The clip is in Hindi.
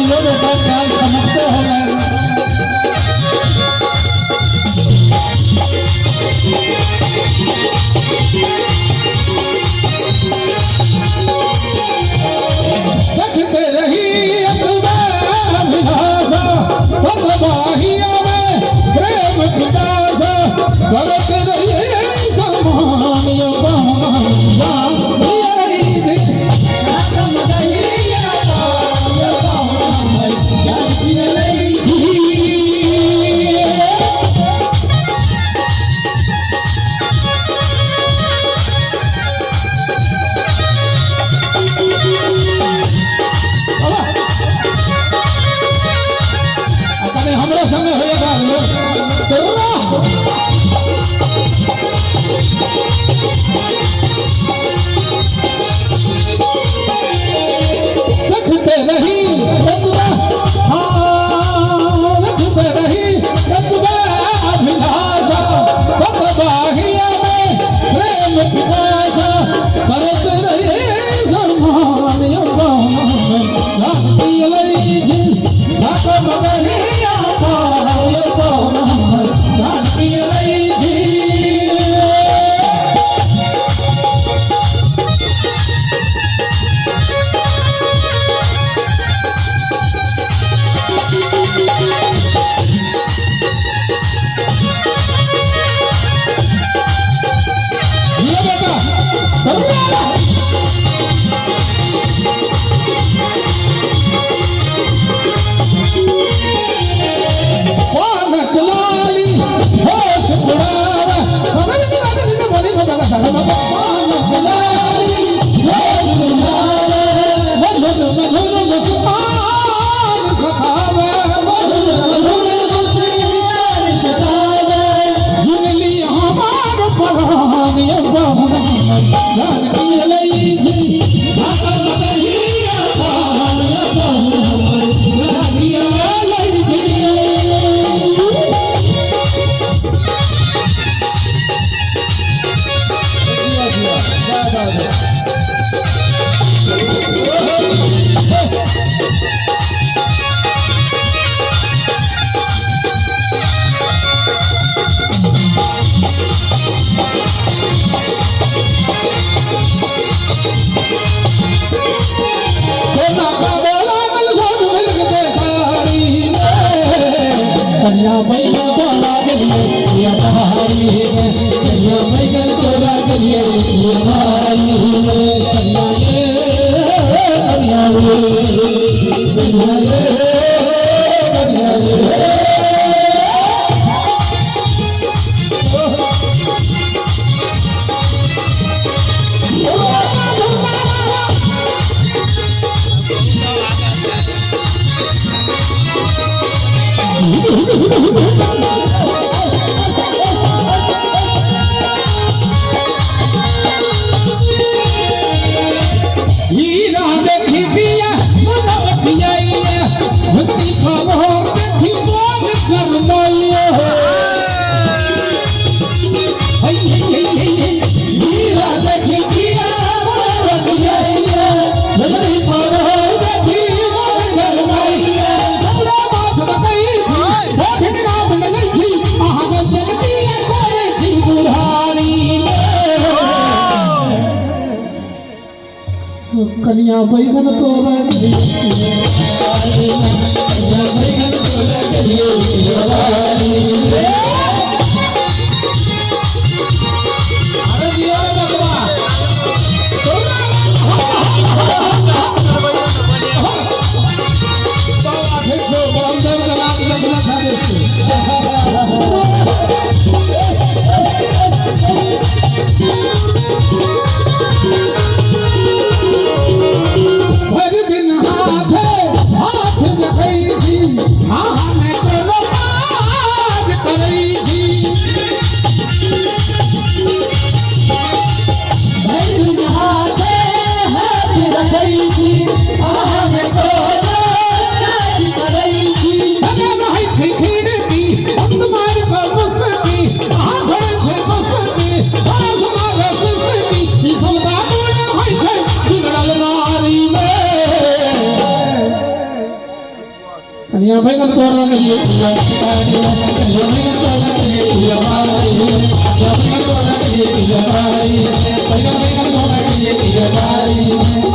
बोलिए बेटा क्या समझते हो देखते रही अभिलाषा बदबाहिया में प्रेम पितासा करते रहिए समान हमारे सामने होएगा रखते नहीं रखते नहीं अभिलाषा बदबाहिया में प्रेम पितासा करते रहे समान कन्या बैगन तोला गलिए ये भाई है कन्या बैगन तोला गलिए ये भाई है कन्या ये कन्या ये कन्या ये हीरा देखी पिया मनवतिया भक्ति खाओ देखी मोद करवाइए हीरा देखी पिया मनवतिया भक्ति खाओ देखी मोद करवाइए सबरा बात बताई भोग राम में लई आहा जगती करे जी बुढ़ारी कन्या बैगन तोला कन्या बैगन तोला अरे दिया बाबा देखो बंदर का नाम लगना था हर दिन हाथ धनिया बैगन तोरा के लिए पिया बारी धनिया बैगन तोरा के लिए पिया बारी धनिया बैगन तोरा के लिए पिया बारी बैगन बैगन तोरा के लिए पिया बारी